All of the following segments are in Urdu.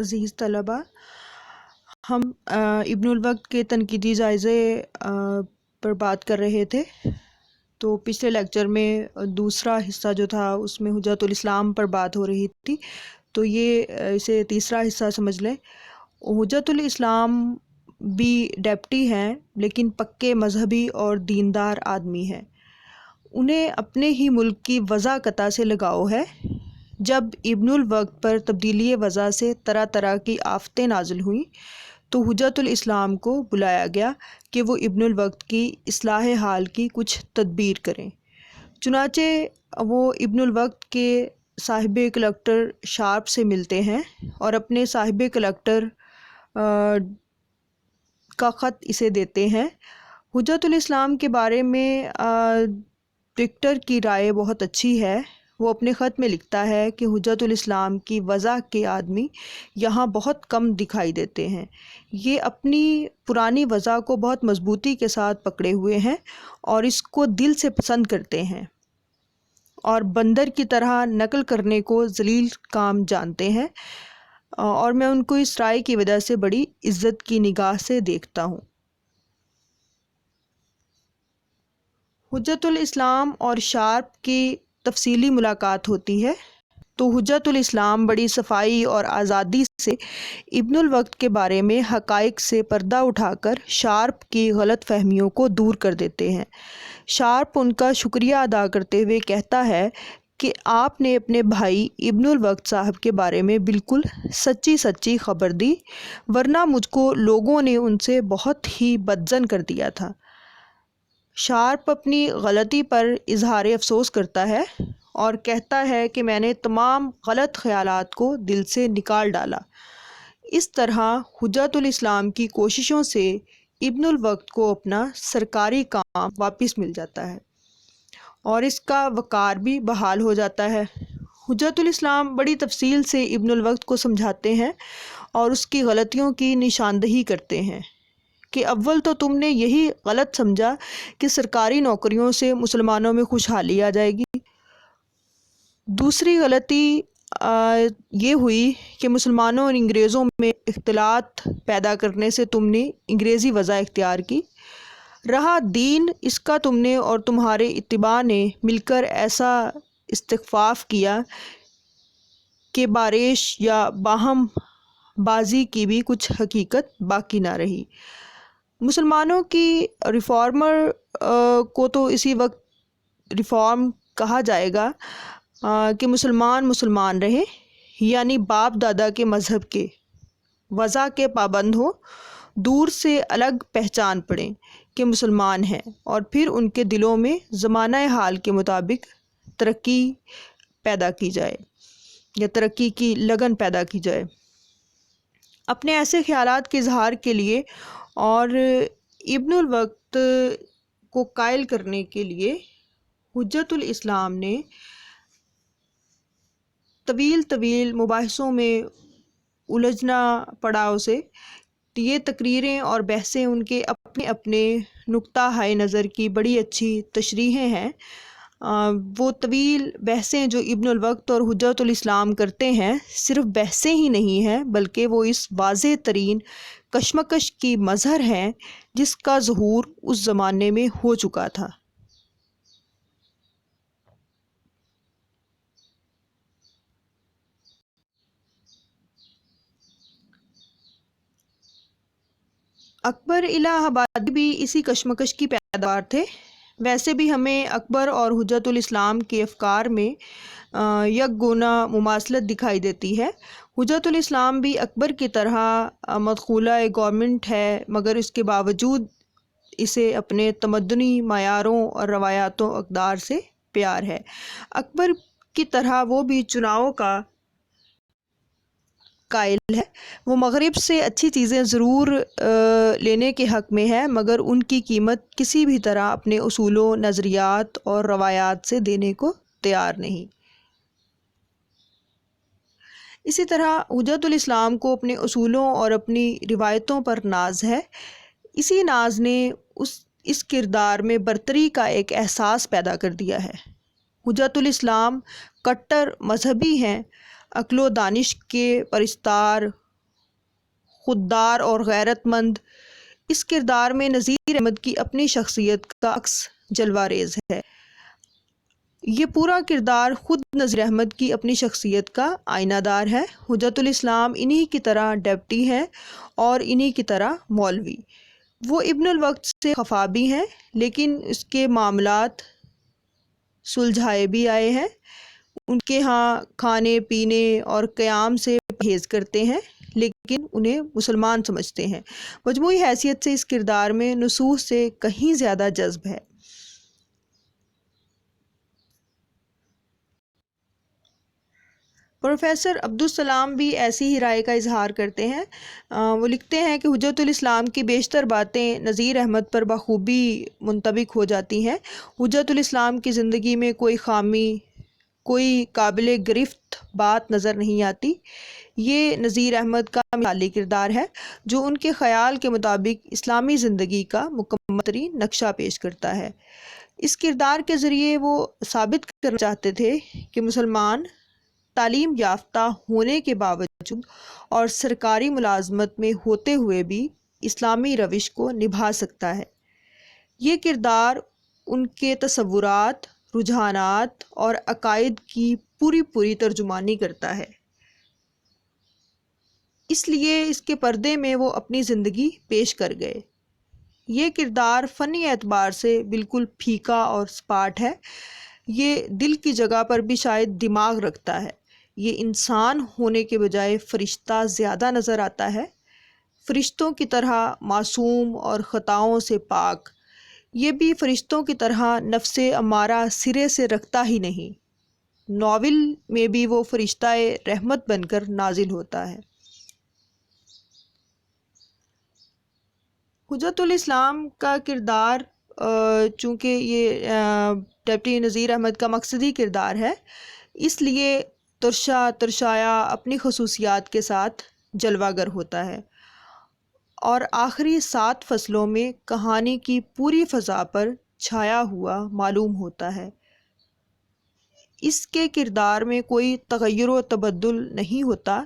عزیز طلبہ، ہم ابن الوقت کے تنقیدی جائزے پر بات کر رہے تھے۔ تو پچھلے لیکچر میں دوسرا حصہ جو تھا اس میں حجت الاسلام پر بات ہو رہی تھی، تو یہ اسے تیسرا حصہ سمجھ لیں۔ حجت الاسلام بھی ڈیپٹی ہیں لیکن پکے مذہبی اور دیندار آدمی ہیں۔ انہیں اپنے ہی ملک کی وضع قطع سے لگاؤ ہے۔ جب ابن الوقت پر تبدیلی وضع سے طرح طرح کی آفتیں نازل ہوئیں تو حجت الاسلام کو بلایا گیا کہ وہ ابن الوقت کی اصلاح حال کی کچھ تدبیر کریں۔ چنانچہ وہ ابن الوقت کے صاحب کلکٹر شارپ سے ملتے ہیں اور اپنے صاحب کلکٹر کا خط اسے دیتے ہیں۔ حجت الاسلام کے بارے میں ڈکٹر کی رائے بہت اچھی ہے۔ وہ اپنے خط میں لکھتا ہے کہ حجت الاسلام کی وضع کے آدمی یہاں بہت کم دکھائی دیتے ہیں۔ یہ اپنی پرانی وضع کو بہت مضبوطی کے ساتھ پکڑے ہوئے ہیں اور اس کو دل سے پسند کرتے ہیں اور بندر کی طرح نقل کرنے کو ذلیل کام جانتے ہیں، اور میں ان کو اس رائے کی وجہ سے بڑی عزت کی نگاہ سے دیکھتا ہوں۔ حجت الاسلام اور شارپ کی تفصیلی ملاقات ہوتی ہے تو حجت الاسلام بڑی صفائی اور آزادی سے ابن الوقت کے بارے میں حقائق سے پردہ اٹھا کر شارپ کی غلط فہمیوں کو دور کر دیتے ہیں۔ شارپ ان کا شکریہ ادا کرتے ہوئے کہتا ہے کہ آپ نے اپنے بھائی ابن الوقت صاحب کے بارے میں بالکل سچی خبر دی، ورنہ مجھ کو لوگوں نے ان سے بہت ہی بدظن کر دیا تھا۔ شارپ اپنی غلطی پر اظہار افسوس کرتا ہے اور کہتا ہے کہ میں نے تمام غلط خیالات کو دل سے نکال ڈالا۔ اس طرح حجت الاسلام کی کوششوں سے ابن الوقت کو اپنا سرکاری کام واپس مل جاتا ہے اور اس کا وقار بھی بحال ہو جاتا ہے۔ حجت الاسلام بڑی تفصیل سے ابن الوقت کو سمجھاتے ہیں اور اس کی غلطیوں کی نشاندہی کرتے ہیں کہ اول تو تم نے یہی غلط سمجھا کہ سرکاری نوکریوں سے مسلمانوں میں خوشحالی آ جائے گی۔ دوسری غلطی یہ ہوئی کہ مسلمانوں اور انگریزوں میں اختلاط پیدا کرنے سے تم نے انگریزی وضع اختیار کی۔ رہا دین، اس کا تم نے اور تمہارے اتباع نے مل کر ایسا استخفاف کیا کہ بارش یا باہم بازی کی بھی کچھ حقیقت باقی نہ رہی۔ مسلمانوں کی ریفارمر کو تو اسی وقت ریفارم کہا جائے گا کہ مسلمان رہیں، یعنی باپ دادا کے مذہب کے وضع کے پابند ہو، دور سے الگ پہچان پڑیں کہ مسلمان ہیں، اور پھر ان کے دلوں میں زمانہ حال کے مطابق ترقی پیدا کی جائے یا ترقی کی لگن پیدا کی جائے۔ اپنے ایسے خیالات کے اظہار کے لیے اور ابن الوقت کو قائل کرنے کے لیے حجت الاسلام نے طویل مباحثوں میں الجھنا پڑا اسے۔ یہ تقریریں اور بحثیں ان کے اپنے نقطہ نظر کی بڑی اچھی تشریحیں ہیں۔ وہ طویل بحثیں جو ابن الوقت اور حجت الاسلام کرتے ہیں صرف بحثیں ہی نہیں ہیں، بلکہ وہ اس واضح ترین کشمکش کی مظہر ہیں جس کا ظہور اس زمانے میں ہو چکا تھا۔ اکبر الہ آبادی بھی اسی کشمکش کی پیداوار تھے۔ ویسے بھی ہمیں اکبر اور حجت الاسلام کے افکار میں یک گونا مماثلت دکھائی دیتی ہے۔ حجت الاسلام بھی اکبر کی طرح مدخولہ گورنمنٹ ہے، مگر اس کے باوجود اسے اپنے تمدنی معیاروں اور روایات و اقدار سے پیار ہے۔ اکبر کی طرح وہ بھی چناؤں کا قائل ہے۔ وہ مغرب سے اچھی چیزیں ضرور لینے کے حق میں ہے، مگر ان کی قیمت کسی بھی طرح اپنے اصولوں، نظریات اور روایات سے دینے کو تیار نہیں۔ اسی طرح حجت الاسلام کو اپنے اصولوں اور اپنی روایتوں پر ناز ہے۔ اسی ناز نے اس کردار میں برتری کا ایک احساس پیدا کر دیا ہے۔ حجت الاسلام کٹر مذہبی ہیں، عقل و دانش کے پرستار، خوددار اور غیرت مند۔ اس کردار میں نذیر احمد کی اپنی شخصیت کا عکس جلوہ ریز ہے۔ یہ پورا کردار خود نذیر احمد کی اپنی شخصیت کا آئینہ دار ہے۔ حجت الاسلام انہی کی طرح ڈپٹی ہیں اور انہی کی طرح مولوی۔ وہ ابن الوقت سے خفا بھی ہیں، لیکن اس کے معاملات سلجھائے بھی آئے ہیں۔ ان کے ہاں کھانے پینے اور قیام سے پرہیز کرتے ہیں، لیکن انہیں مسلمان سمجھتے ہیں۔ مجموعی حیثیت سے اس کردار میں نصوص سے کہیں زیادہ جذب ہے۔ پروفیسر عبدالسلام بھی ایسی ہی رائے کا اظہار کرتے ہیں۔ وہ لکھتے ہیں کہ حجت الاسلام کی بیشتر باتیں نذیر احمد پر بخوبی منطبق ہو جاتی ہیں۔ حجت الاسلام کی زندگی میں کوئی خامی، کوئی قابل گرفت بات نظر نہیں آتی۔ یہ نذیر احمد کا مثالی کردار ہے جو ان کے خیال کے مطابق اسلامی زندگی کا مکمل ترین نقشہ پیش کرتا ہے۔ اس کردار کے ذریعے وہ ثابت کرنا چاہتے تھے کہ مسلمان تعلیم یافتہ ہونے کے باوجود اور سرکاری ملازمت میں ہوتے ہوئے بھی اسلامی روش کو نبھا سکتا ہے۔ یہ کردار ان کے تصورات، رجحانات اور عقائد کی پوری ترجمانی کرتا ہے۔ اس لیے اس کے پردے میں وہ اپنی زندگی پیش کر گئے۔ یہ کردار فنی اعتبار سے بالکل پھیکا اور سپاٹ ہے۔ یہ دل کی جگہ پر بھی شاید دماغ رکھتا ہے۔ یہ انسان ہونے کے بجائے فرشتہ زیادہ نظر آتا ہے، فرشتوں کی طرح معصوم اور خطاؤں سے پاک۔ یہ بھی فرشتوں کی طرح نفس امارہ سرے سے رکھتا ہی نہیں۔ ناول میں بھی وہ فرشتہ رحمت بن کر نازل ہوتا ہے۔ حجت الاسلام کا کردار چونکہ یہ ڈپٹی نذیر احمد کا مقصدی کردار ہے، اس لیے ترشایا اپنی خصوصیات کے ساتھ جلوہ گر ہوتا ہے اور آخری 7 فصلوں میں کہانی کی پوری فضا پر چھایا ہوا معلوم ہوتا ہے۔ اس کے کردار میں کوئی تغیر و تبدل نہیں ہوتا۔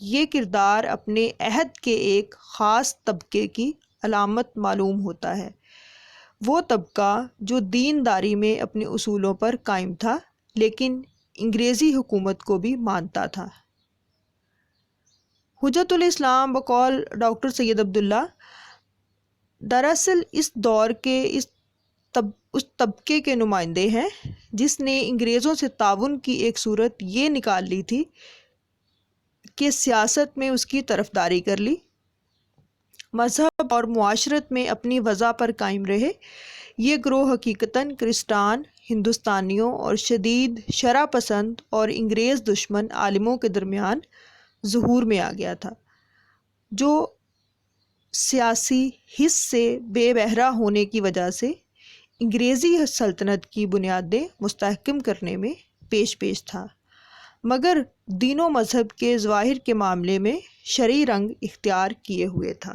یہ کردار اپنے عہد کے ایک خاص طبقے کی علامت معلوم ہوتا ہے، وہ طبقہ جو دینداری میں اپنے اصولوں پر قائم تھا لیکن انگریزی حکومت کو بھی مانتا تھا۔ حجت الاسلام بقول ڈاکٹر سید عبداللہ دراصل اس دور کے اس طبقے کے نمائندے ہیں جس نے انگریزوں سے تعاون کی ایک صورت یہ نکال لی تھی کہ سیاست میں اس کی طرفداری کر لی، مذہب اور معاشرت میں اپنی وضع پر قائم رہے۔ یہ گروہ حقیقتاً کرسٹان ہندوستانیوں اور شدید شرع پسند اور انگریز دشمن عالموں کے درمیان ظہور میں آ گیا تھا، جو سیاسی حس سے بے بہرہ ہونے کی وجہ سے انگریزی سلطنت کی بنیادیں مستحکم کرنے میں پیش تھا، مگر دین و مذہب کے ظواہر کے معاملے میں شرعی رنگ اختیار کیے ہوئے تھا۔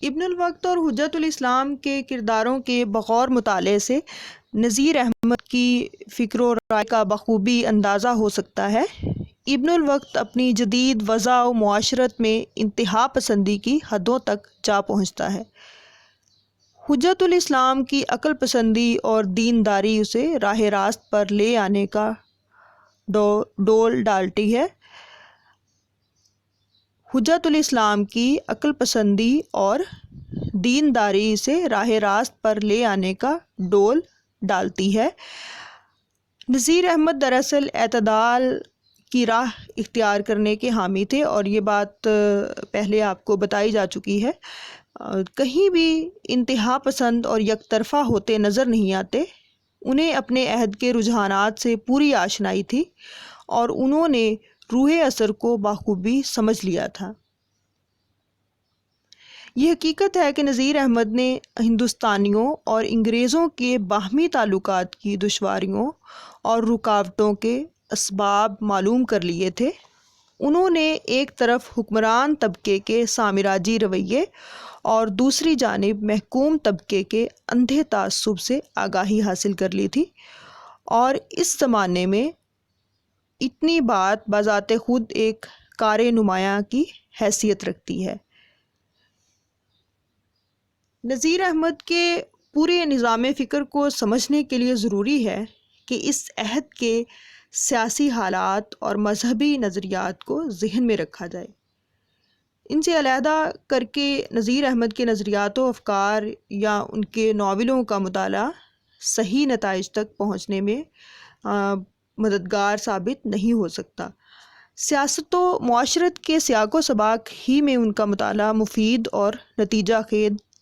ابن الوقت اور حجت الاسلام کے کرداروں کے بغور مطالعے سے نذیر احمد کی فکر و رائے کا بخوبی اندازہ ہو سکتا ہے۔ ابن الوقت اپنی جدید وضع و معاشرت میں انتہا پسندی کی حدوں تک جا پہنچتا ہے۔ حجت الاسلام کی عقل پسندی اور دینداری اسے راہ راست پر لے آنے کا ڈول ڈالتی ہے۔ حجت الاسلام کی عقل پسندی اور دینداری سے راہ راست پر لے آنے کا ڈول ڈالتی ہے۔ نذیر احمد دراصل اعتدال کی راہ اختیار کرنے کے حامی تھے اور یہ بات پہلے آپ کو بتائی جا چکی ہے۔ کہیں بھی انتہا پسند اور یک طرفہ ہوتے نظر نہیں آتے۔ انہیں اپنے عہد کے رجحانات سے پوری آشنائی تھی اور انہوں نے روح اثر کو بخوبی سمجھ لیا تھا۔ یہ حقیقت ہے کہ نذیر احمد نے ہندوستانیوں اور انگریزوں کے باہمی تعلقات کی دشواریوں اور رکاوٹوں کے اسباب معلوم کر لیے تھے۔ انہوں نے ایک طرف حکمران طبقے کے سامراجی رویے اور دوسری جانب محکوم طبقے کے اندھے تعصب سے آگاہی حاصل کر لی تھی، اور اس زمانے میں اتنی بات بذات خود ایک کار نمایاں کی حیثیت رکھتی ہے۔ نذیر احمد کے پورے نظام فکر کو سمجھنے کے لیے ضروری ہے کہ اس عہد کے سیاسی حالات اور مذہبی نظریات کو ذہن میں رکھا جائے۔ ان سے علیحدہ کر کے نذیر احمد کے نظریات و افکار یا ان کے ناولوں کا مطالعہ صحیح نتائج تک پہنچنے میں مددگار ثابت نہیں ہو سکتا۔ سیاست و معاشرت کے سیاق و سباق ہی میں ان کا مطالعہ مفید اور نتیجہ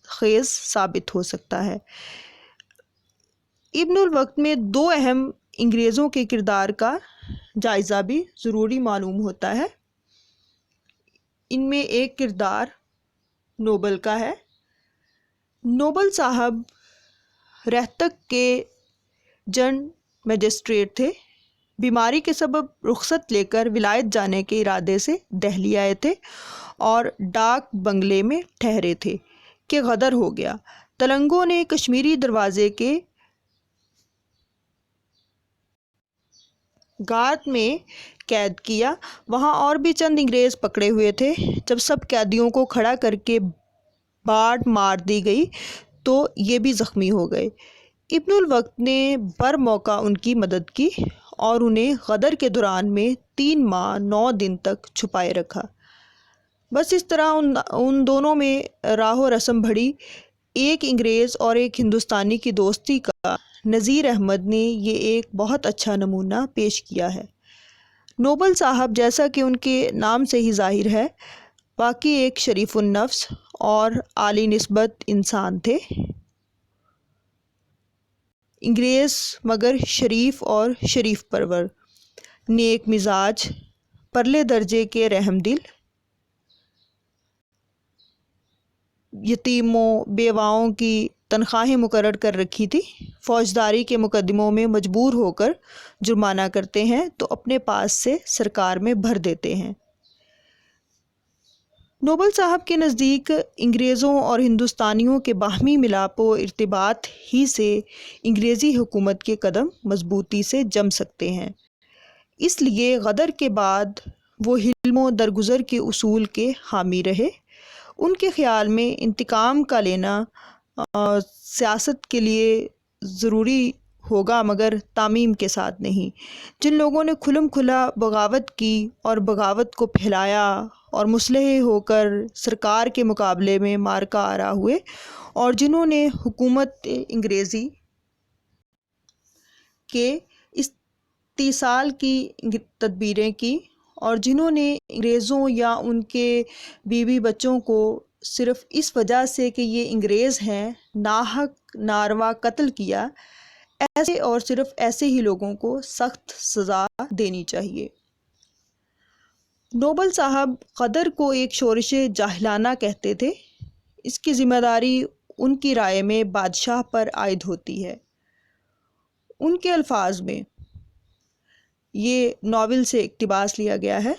خیز ثابت ہو سکتا ہے۔ ابن الوقت میں دو اہم انگریزوں کے کردار کا جائزہ بھی ضروری معلوم ہوتا ہے۔ ان میں ایک کردار نوبل کا ہے۔ نوبل صاحب رہتک کے جن مجسٹریٹ تھے۔ بیماری کے سبب رخصت لے کر ولایت جانے کے ارادے سے دہلی آئے تھے اور ڈاک بنگلے میں ٹھہرے تھے کہ غدر ہو گیا۔ تلنگوں نے کشمیری دروازے کے گارد میں قید کیا۔ وہاں اور بھی چند انگریز پکڑے ہوئے تھے۔ جب سب قیدیوں کو کھڑا کر کے باڑ مار دی گئی تو یہ بھی زخمی ہو گئے۔ ابن الوقت نے بر موقع ان کی مدد کی اور انہیں غدر کے دوران میں 3 ماہ 9 دن تک چھپائے رکھا۔ بس اس طرح ان دونوں میں راہ و رسم بڑھی۔ ایک انگریز اور ایک ہندوستانی کی دوستی کا نذیر احمد نے یہ ایک بہت اچھا نمونہ پیش کیا ہے۔ نوبل صاحب، جیسا کہ ان کے نام سے ہی ظاہر ہے، واقعی ایک شریف النفس اور عالی نسبت انسان تھے۔ انگریز مگر شریف اور شریف پرور، نیک مزاج، پرلے درجے کے رحم دل، یتیموں بیواؤں کی تنخواہیں مقرر کر رکھی تھی۔ فوجداری کے مقدموں میں مجبور ہو کر جرمانہ کرتے ہیں تو اپنے پاس سے سرکار میں بھر دیتے ہیں۔ نوبل صاحب کے نزدیک انگریزوں اور ہندوستانیوں کے باہمی ملاپ و ارتباط ہی سے انگریزی حکومت کے قدم مضبوطی سے جم سکتے ہیں۔ اس لیے غدر کے بعد وہ حلم و درگزر کے اصول کے حامی رہے۔ ان کے خیال میں انتقام کا لینا سیاست کے لیے ضروری ہوگا مگر تعمیم کے ساتھ نہیں۔ جن لوگوں نے کھلم کھلا بغاوت کی اور بغاوت کو پھیلایا اور مسلح ہو کر سرکار کے مقابلے میں معرکہ آرا ہوئے، اور جنہوں نے حکومت انگریزی کے استیصال کی تدبیریں کی، اور جنہوں نے انگریزوں یا ان کے بیوی بچوں کو صرف اس وجہ سے کہ یہ انگریز ہیں ناحق ناروا قتل کیا، ایسے اور صرف ایسے ہی لوگوں کو سخت سزا دینی چاہیے۔ نوبل صاحب غدر کو ایک شورش جاہلانہ کہتے تھے۔ اس کی ذمہ داری ان کی رائے میں بادشاہ پر عائد ہوتی ہے۔ ان کے الفاظ میں یہ ناول سے اقتباس لیا گیا ہے: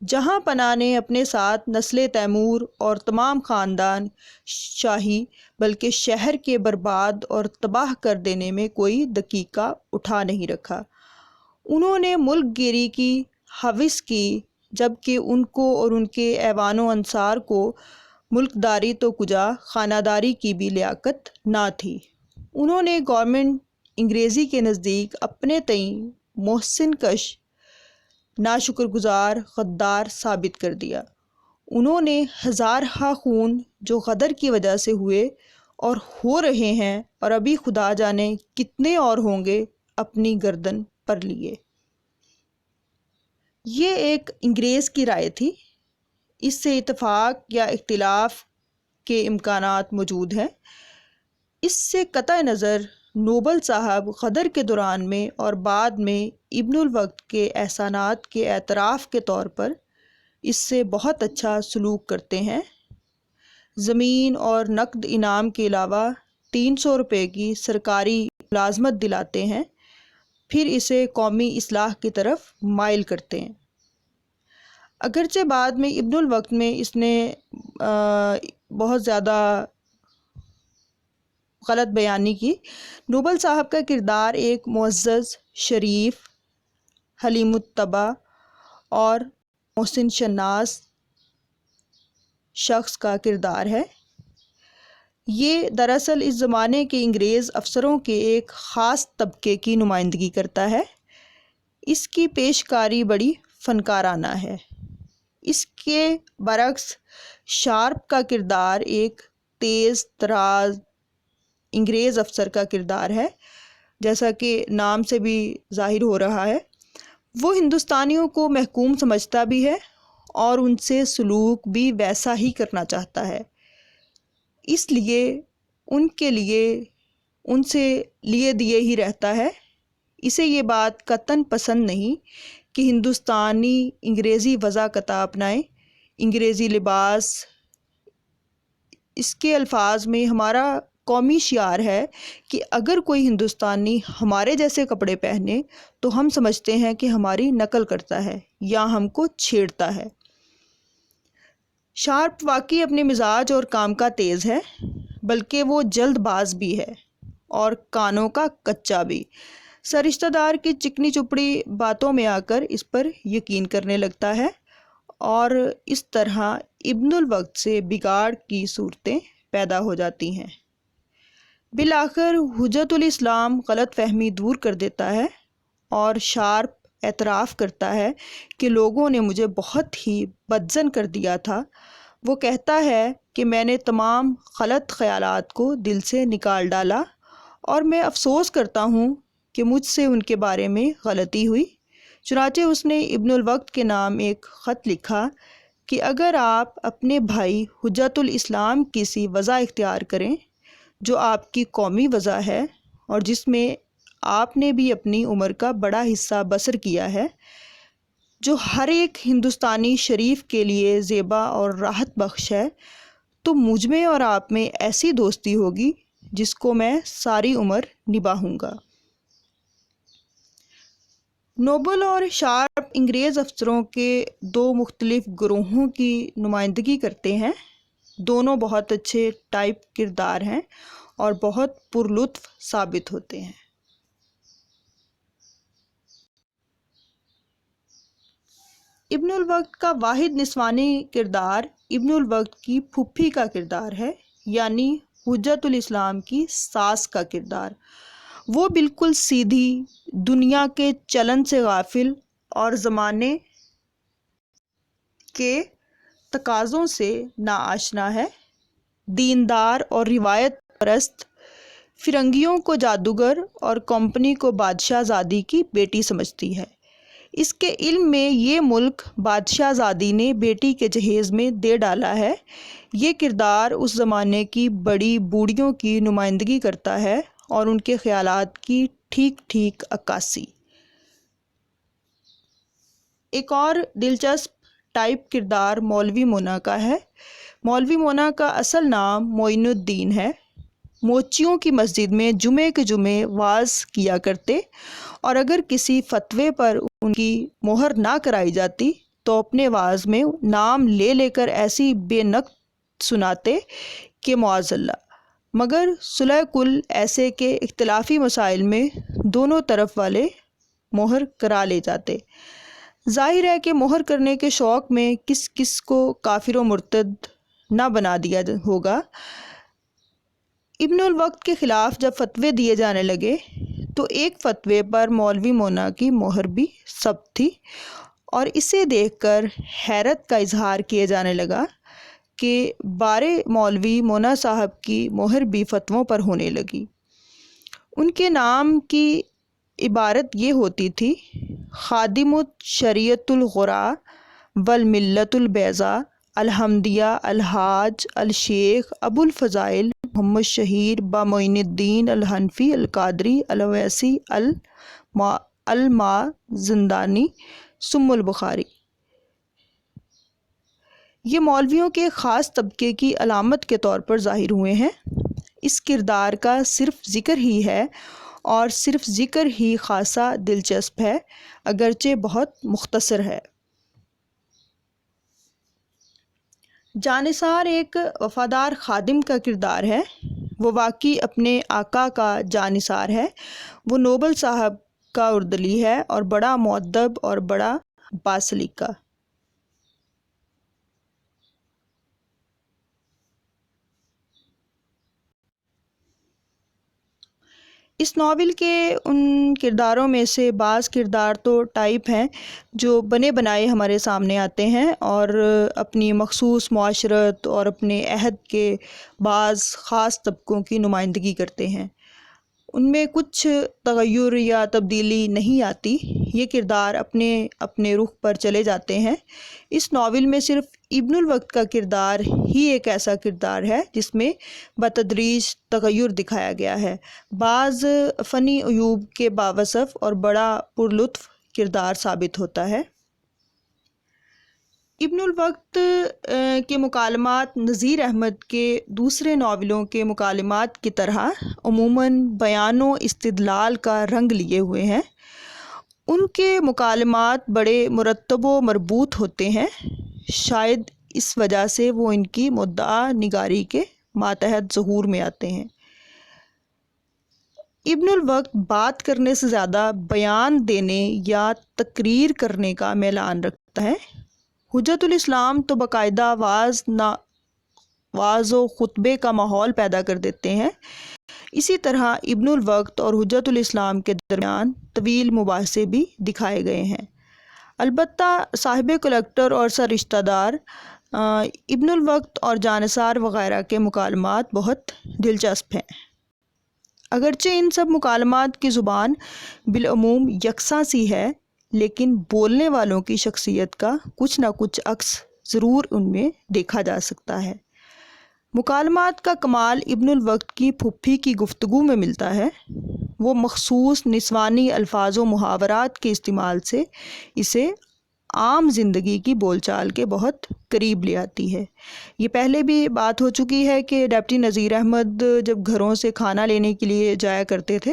جہاں پناہ نے اپنے ساتھ نسل تیمور اور تمام خاندان شاہی بلکہ شہر کے برباد اور تباہ کر دینے میں کوئی دقیقہ اٹھا نہیں رکھا۔ انہوں نے ملک گیری کی ہوس کی، جبکہ ان کو اور ان کے ایوان و انصار کو ملک داری تو کجا خانہ داری کی بھی لیاقت نہ تھی۔ انہوں نے گورنمنٹ انگریزی کے نزدیک اپنے تئیں محسن کش، ناشکر گزار، غدار ثابت کر دیا۔ انہوں نے ہزارہا خون جو غدر کی وجہ سے ہوئے اور ہو رہے ہیں اور ابھی خدا جانے کتنے اور ہوں گے، اپنی گردن پر لیے۔ یہ ایک انگریز کی رائے تھی۔ اس سے اتفاق یا اختلاف کے امکانات موجود ہیں۔ اس سے قطع نظر نوبل صاحب غدر کے دوران میں اور بعد میں ابن الوقت کے احسانات کے اعتراف کے طور پر اس سے بہت اچھا سلوک کرتے ہیں۔ زمین اور نقد انعام کے علاوہ 300 روپے کی سرکاری ملازمت دلاتے ہیں، پھر اسے قومی اصلاح کی طرف مائل کرتے ہیں۔ اگرچہ بعد میں ابن الوقت میں اس نے بہت زیادہ غلط بیانی کی، نوبل صاحب کا کردار ایک معزز، شریف، حلیم الطبع اور محسن شناس شخص کا کردار ہے۔ یہ دراصل اس زمانے کے انگریز افسروں کے ایک خاص طبقے کی نمائندگی کرتا ہے۔ اس کی پیشکاری بڑی فنکارانہ ہے۔ اس کے برعکس شارپ کا کردار ایک تیز تراز انگریز افسر کا کردار ہے، جیسا کہ نام سے بھی ظاہر ہو رہا ہے۔ وہ ہندوستانیوں کو محکوم سمجھتا بھی ہے اور ان سے سلوک بھی ویسا ہی کرنا چاہتا ہے، اس لیے ان سے لیے دیے ہی رہتا ہے۔ اسے یہ بات قطعاً پسند نہیں کہ ہندوستانی انگریزی وضاقطع اپنائیں، انگریزی لباس۔ اس کے الفاظ میں ہمارا قومی شعار ہے کہ اگر کوئی ہندوستانی ہمارے جیسے کپڑے پہنے تو ہم سمجھتے ہیں کہ ہماری نقل کرتا ہے یا ہم کو چھیڑتا ہے۔ شارپ واقعی اپنے مزاج اور کام کا تیز ہے، بلکہ وہ جلد باز بھی ہے اور کانوں کا کچا بھی۔ سرشتہ دار کی چکنی چپڑی باتوں میں آ کر اس پر یقین کرنے لگتا ہے اور اس طرح ابن الوقت سے بگاڑ کی صورتیں پیدا ہو جاتی ہیں۔ بالآخر حجت الاسلام غلط فہمی دور کر دیتا ہے اور شارپ اعتراف کرتا ہے کہ لوگوں نے مجھے بہت ہی بدظن کر دیا تھا۔ وہ کہتا ہے کہ میں نے تمام غلط خیالات کو دل سے نکال ڈالا اور میں افسوس کرتا ہوں کہ مجھ سے ان کے بارے میں غلطی ہوئی۔ چنانچہ اس نے ابن الوقت کے نام ایک خط لکھا کہ اگر آپ اپنے بھائی حجت الاسلام کی سی وضع اختیار کریں جو آپ کی قومی وضع ہے اور جس میں آپ نے بھی اپنی عمر کا بڑا حصہ بسر کیا ہے، جو ہر ایک ہندوستانی شریف کے لیے زیبا اور راحت بخش ہے، تو مجھ میں اور آپ میں ایسی دوستی ہوگی جس کو میں ساری عمر نبھاؤں گا۔ نوبل اور شارپ انگریز افسروں کے دو مختلف گروہوں کی نمائندگی کرتے ہیں۔ دونوں بہت اچھے ٹائپ کردار ہیں اور بہت پرلطف ثابت ہوتے ہیں۔ ابن الوقت کا واحد نسوانی کردار ابن الوقت کی پھوپھی کا کردار ہے، یعنی حجت الاسلام کی ساس کا کردار۔ وہ بالکل سیدھی، دنیا کے چلن سے غافل اور زمانے کے تقاضوں سے ناآشنا ہے۔ دیندار اور روایت پرست، فرنگیوں کو جادوگر اور کمپنی کو بادشاہ زادی کی بیٹی سمجھتی ہے۔ اس کے علم میں یہ ملک بادشاہ زادی نے بیٹی کے جہیز میں دے ڈالا ہے۔ یہ کردار اس زمانے کی بڑی بوڑھیوں کی نمائندگی کرتا ہے اور ان کے خیالات کی ٹھیک ٹھیک عکاسی۔ ایک اور دلچسپ ٹائپ کردار مولوی مونا کا ہے۔ مولوی مونا کا اصل نام معین الدین ہے۔ موچیوں کی مسجد میں جمعے کے جمعے وعظ کیا کرتے اور اگر کسی فتوے پر ان کی مہر نہ کرائی جاتی تو اپنے وعظ میں نام لے لے کر ایسی بے نقط سناتے کہ معاذ اللہ، مگر صلح کل ایسے کہ اختلافی مسائل میں دونوں طرف والے مہر کرا لے جاتے۔ ظاہر ہے کہ مہر کرنے کے شوق میں کس کس کو کافر و مرتد نہ بنا دیا ہوگا۔ ابن الوقت کے خلاف جب فتوے دیے جانے لگے تو ایک فتوے پر مولوی مونا کی مہر بھی ثبت تھی اور اسے دیکھ کر حیرت کا اظہار کیے جانے لگا کہ بارے مولوی مونا صاحب کی مہر بھی فتووں پر ہونے لگی۔ ان کے نام کی عبارت یہ ہوتی تھی: خادم الشریعت الغراء والملت البیضاء الحمدیہ الحاج الشیخ ابو الفضائل محمد شہیر بامعین الدین الحنفی القادری الاویسی المازندانی ثم البخاری۔ یہ مولویوں کے خاص طبقے کی علامت کے طور پر ظاہر ہوئے ہیں۔ اس کردار کا صرف ذکر ہی ہے اور صرف ذکر ہی خاصا دلچسپ ہے، اگرچہ بہت مختصر ہے۔ جانثار ایک وفادار خادم کا کردار ہے۔ وہ واقعی اپنے آقا کا جانثار ہے۔ وہ نوبل صاحب کا اردلی ہے اور بڑا مؤدب اور بڑا باسلیقہ۔ اس ناول کے ان کرداروں میں سے بعض کردار تو ٹائپ ہیں جو بنے بنائے ہمارے سامنے آتے ہیں اور اپنی مخصوص معاشرت اور اپنے عہد کے بعض خاص طبقوں کی نمائندگی کرتے ہیں۔ ان میں کچھ تغیر یا تبدیلی نہیں آتی، یہ کردار اپنے اپنے رخ پر چلے جاتے ہیں۔ اس ناول میں صرف ابن الوقت کا کردار ہی ایک ایسا کردار ہے جس میں بتدریج تغیر دکھایا گیا ہے۔ بعض فنی عیوب کے باوصف اور بڑا پرلطف کردار ثابت ہوتا ہے۔ ابن الوقت کے مکالمات نذیر احمد کے دوسرے ناولوں کے مکالمات کی طرح عموماً بیان و استدلال کا رنگ لیے ہوئے ہیں۔ ان کے مکالمات بڑے مرتب و مربوط ہوتے ہیں، شاید اس وجہ سے وہ ان کی مدعا نگاری کے ماتحت ظہور میں آتے ہیں۔ ابن الوقت بات کرنے سے زیادہ بیان دینے یا تقریر کرنے کا میلان رکھتا ہے۔ حجت الاسلام تو باقاعدہ واعظ و خطبے کا ماحول پیدا کر دیتے ہیں۔ اسی طرح ابن الوقت اور حجت الاسلام کے درمیان طویل مباحثے بھی دکھائے گئے ہیں۔ البتہ صاحب کلکٹر اور سر رشتہ دار، ابن الوقت اور جانثار وغیرہ کے مکالمات بہت دلچسپ ہیں۔ اگرچہ ان سب مکالمات کی زبان بالعموم یکساں سی ہے، لیکن بولنے والوں کی شخصیت کا کچھ نہ کچھ عکس ضرور ان میں دیکھا جا سکتا ہے۔ مکالمات کا کمال ابن الوقت کی پھوپھی کی گفتگو میں ملتا ہے۔ وہ مخصوص نسوانی الفاظ و محاورات کے استعمال سے اسے عام زندگی کی بول چال کے بہت قریب لے آتی ہے۔ یہ پہلے بھی بات ہو چکی ہے کہ ڈپٹی نذیر احمد جب گھروں سے کھانا لینے کے لیے جایا کرتے تھے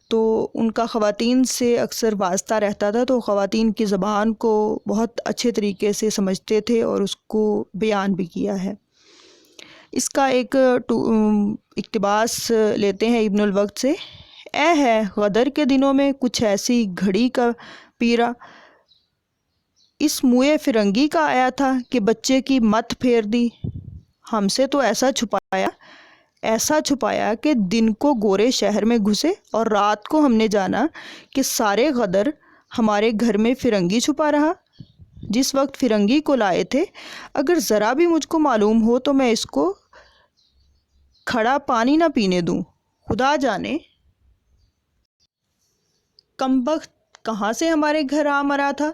تو ان کا خواتین سے اکثر واسطہ رہتا تھا، تو خواتین کی زبان کو بہت اچھے طریقے سے سمجھتے تھے اور اس کو بیان بھی کیا ہے۔ اس کا ایک اقتباس لیتے ہیں ابن الوقت سے۔ اے ہے غدر کے دنوں میں کچھ ایسی گھڑی کا پیرا، اس موئے فرنگی کا آیا تھا کہ بچے کی مت پھیر دی، ہم سے تو ایسا چھپایا کہ دن کو گورے شہر میں گھسے اور رات کو ہم نے جانا کہ سارے غدر ہمارے گھر میں فرنگی چھپا رہا۔ جس وقت فرنگی کو لائے تھے، اگر ذرا بھی مجھ کو معلوم ہو تو میں اس کو کھڑا پانی نہ پینے دوں۔ خدا جانے کمبخت کہاں سے ہمارے گھر آ مرا تھا،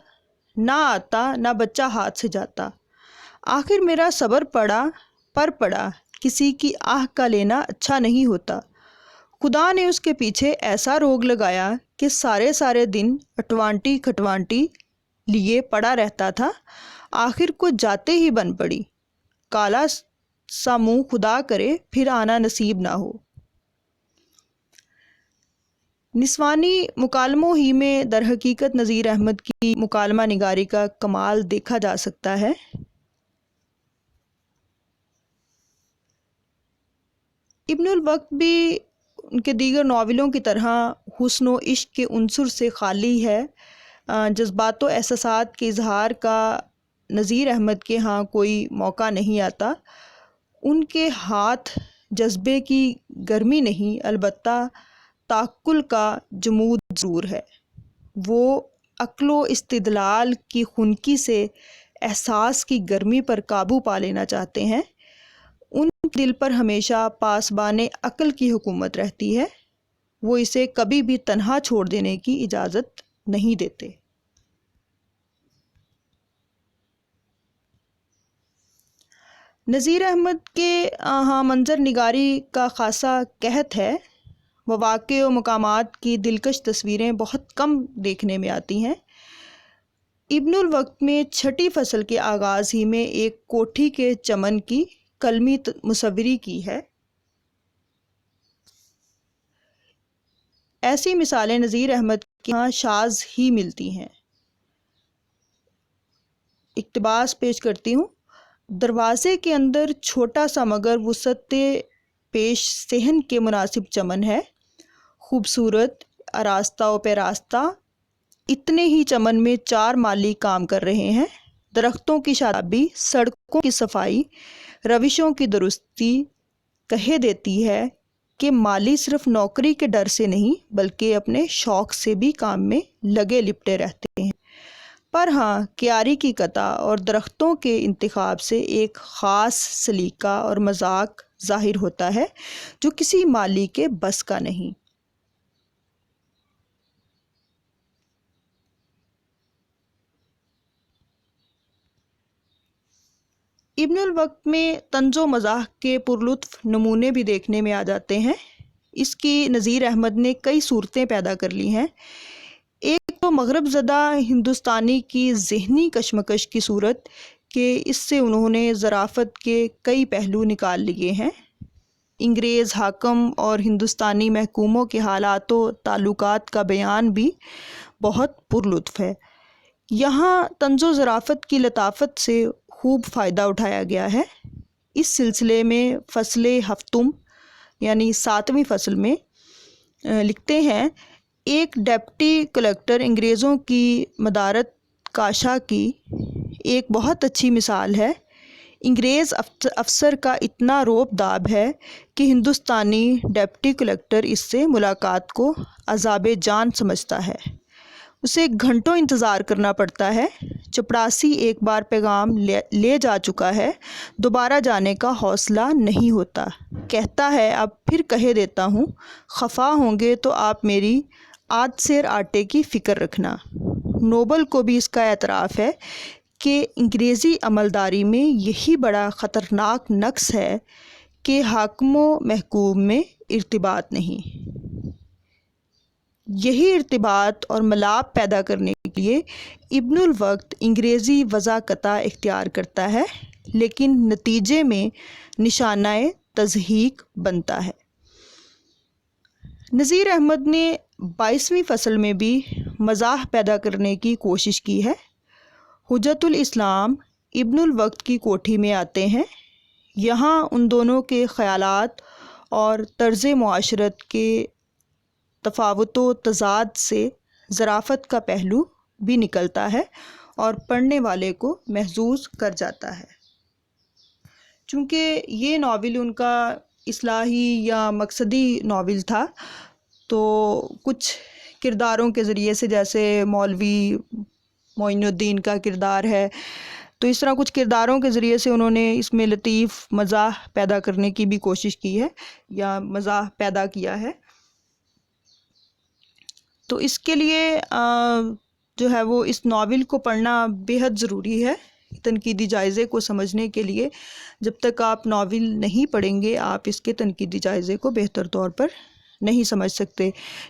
نہ آتا نہ بچہ ہاتھ سے جاتا۔ آخر میرا صبر پڑا، کسی کی آہ کا لینا اچھا نہیں ہوتا۔ خدا نے اس کے پیچھے ایسا روگ لگایا کہ سارے دن اٹوانٹی کھٹوانٹی لیے پڑا رہتا تھا، آخر کو جاتے ہی بن پڑی۔ کالا سا منہ خدا کرے پھر آنا نصیب نہ ہو۔ نسوانی مکالموں ہی میں در حقیقت نذیر احمد کی مکالمہ نگاری کا کمال دیکھا جا سکتا ہے۔ ابن الوقت بھی ان کے دیگر ناولوں کی طرح حسن و عشق کے عنصر سے خالی ہے۔ جذبات و احساسات کے اظہار کا نذیر احمد کے ہاں کوئی موقع نہیں آتا۔ ان کے ہاتھ جذبے کی گرمی نہیں، البتہ تعقل کا جمود ضرور ہے۔ وہ عقل و استدلال کی خنکی سے احساس کی گرمی پر قابو پا لینا چاہتے ہیں۔ ان کے دل پر ہمیشہ پاسبان عقل کی حکومت رہتی ہے، وہ اسے کبھی بھی تنہا چھوڑ دینے کی اجازت نہیں دیتے۔ نذیر احمد کے ہاں منظر نگاری کا خاصا قحط ہے۔ مواقع و مقامات کی دلکش تصویریں بہت کم دیکھنے میں آتی ہیں۔ ابن الوقت میں چھٹی فصل کے آغاز ہی میں ایک کوٹھی کے چمن کی قلمی مصوری کی ہے۔ ایسی مثالیں نذیر احمد کے ہاں شاذ ہی ملتی ہیں۔ اقتباس پیش کرتی ہوں۔ دروازے کے اندر چھوٹا سا مگر وسعت پیش صحن کے مناسب چمن ہے، خوبصورت آراستہ و پیراستہ اتنے ہی چمن میں 4 مالی کام کر رہے ہیں۔ درختوں کی شادابی، سڑکوں کی صفائی، روشوں کی درستی کہہ دیتی ہے کہ مالی صرف نوکری کے ڈر سے نہیں بلکہ اپنے شوق سے بھی کام میں لگے لپٹے رہتے ہیں۔ پر ہاں، کیاری کی قطع اور درختوں کے انتخاب سے ایک خاص سلیقہ اور مذاق ظاہر ہوتا ہے جو کسی مالی کے بس کا نہیں۔ ابن الوقت میں طنز و مزاح کے پرلطف نمونے بھی دیکھنے میں آ جاتے ہیں۔ اس کی نذیر احمد نے کئی صورتیں پیدا کر لی ہیں۔ ایک تو مغرب زدہ ہندوستانی کی ذہنی کشمکش کی صورت کہ اس سے انہوں نے ظرافت کے کئی پہلو نکال لیے ہیں۔ انگریز حاکم اور ہندوستانی محکوموں کے حالات و تعلقات کا بیان بھی بہت پرلطف ہے۔ یہاں طنز و ظرافت کی لطافت سے خوب فائدہ اٹھایا گیا ہے۔ اس سلسلے میں فصل ہفتم یعنی 7ویں فصل میں لکھتے ہیں، ایک ڈپٹی کلکٹر انگریزوں کی مدارت کاشا کی ایک بہت اچھی مثال ہے۔ انگریز افسر کا اتنا روب داب ہے کہ ہندوستانی ڈپٹی کلکٹر اس سے ملاقات کو عذاب جان سمجھتا ہے۔ اسے گھنٹوں انتظار کرنا پڑتا ہے۔ چپڑاسی ایک بار پیغام لے جا چکا ہے، دوبارہ جانے کا حوصلہ نہیں ہوتا۔ کہتا ہے اب پھر کہہ دیتا ہوں، خفا ہوں گے تو آپ میری آدھ سیر آٹے کی فکر رکھنا۔ نوبل کو بھی اس کا اعتراف ہے کہ انگریزی عملداری میں یہی بڑا خطرناک نقص ہے کہ حاکم و محکوم میں ارتباط نہیں۔ یہی ارتباط اور ملاپ پیدا کرنے کے لیے ابن الوقت انگریزی وضاحت اختیار کرتا ہے، لیکن نتیجے میں نشانہ تضحیک بنتا ہے۔ نذیر احمد نے 22ویں فصل میں بھی مزاح پیدا کرنے کی کوشش کی ہے۔ حجت الاسلام ابن الوقت کی کوٹھی میں آتے ہیں۔ یہاں ان دونوں کے خیالات اور طرز معاشرت کے تفاوت و تضاد سے ظرافت کا پہلو بھی نکلتا ہے اور پڑھنے والے کو محظوظ کر جاتا ہے۔ چونکہ یہ ناول ان کا اصلاحی یا مقصدی ناول تھا، تو کچھ کرداروں کے ذریعے سے، جیسے مولوی معین الدین کا کردار ہے، تو اس طرح کچھ کرداروں کے ذریعے سے انہوں نے اس میں لطیف مزاح پیدا کرنے کی بھی کوشش کی ہے یا مزاح پیدا کیا ہے۔ تو اس کے لیے جو ہے وہ اس ناول کو پڑھنا بے حد ضروری ہے۔ تنقیدی جائزے کو سمجھنے کے لیے جب تک آپ ناول نہیں پڑھیں گے، آپ اس کے تنقیدی جائزے کو بہتر طور پر نہیں سمجھ سکتے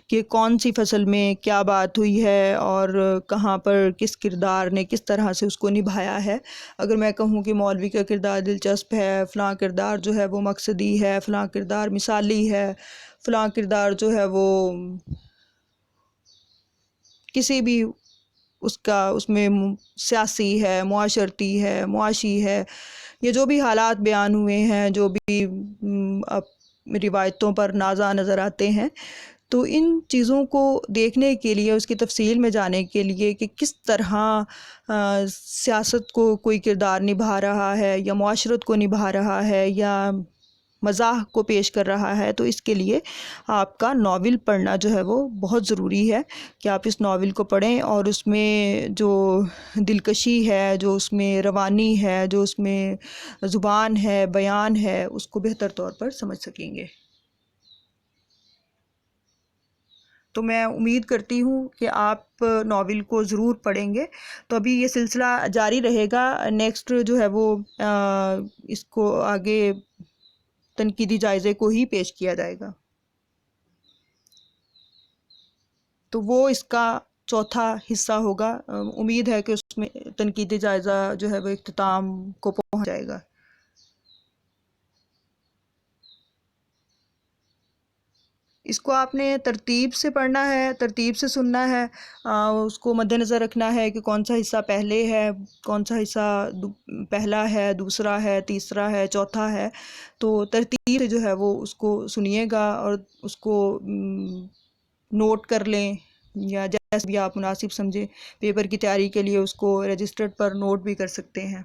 کہ کون سی فصل میں کیا بات ہوئی ہے اور کہاں پر کس کردار نے کس طرح سے اس کو نبھایا ہے۔ اگر میں کہوں کہ مولوی کا کردار دلچسپ ہے، فلاں کردار جو ہے وہ مقصدی ہے، فلاں کردار مثالی ہے، فلاں کردار جو ہے وہ کسی بھی اس میں سیاسی ہے، معاشرتی ہے، معاشی ہے، یہ جو بھی حالات بیان ہوئے ہیں، جو بھی روایتوں پر نازا نظر آتے ہیں، تو ان چیزوں کو دیکھنے کے لیے، اس کی تفصیل میں جانے کے لیے کہ کس طرح سیاست کو کوئی کردار نبھا رہا ہے یا معاشرت کو نبھا رہا ہے یا مزاح کو پیش کر رہا ہے، تو اس کے لیے آپ کا ناول پڑھنا جو ہے وہ بہت ضروری ہے کہ آپ اس ناول کو پڑھیں اور اس میں جو دلکشی ہے، جو اس میں روانی ہے، جو اس میں زبان ہے، بیان ہے، اس کو بہتر طور پر سمجھ سکیں گے۔ تو میں امید کرتی ہوں کہ آپ ناول کو ضرور پڑھیں گے۔ تو ابھی یہ سلسلہ جاری رہے گا، نیکسٹ جو ہے وہ اس کو آگے تنقیدی جائزے کو ہی پیش کیا جائے گا، تو وہ اس کا چوتھا حصہ ہوگا۔ امید ہے کہ اس میں تنقیدی جائزہ جو ہے وہ اختتام کو پہنچ جائے گا۔ اس کو آپ نے ترتیب سے پڑھنا ہے، ترتیب سے سننا ہے، اس کو مد نظر رکھنا ہے کہ کون سا حصہ پہلے ہے، کون سا حصہ پہلا ہے، دوسرا ہے، تیسرا ہے، چوتھا ہے۔ تو ترتیب سے جو ہے وہ اس کو سنیے گا اور اس کو نوٹ کر لیں یا جیسے بھی آپ مناسب سمجھیں، پیپر کی تیاری کے لیے اس کو رجسٹرڈ پر نوٹ بھی کر سکتے ہیں۔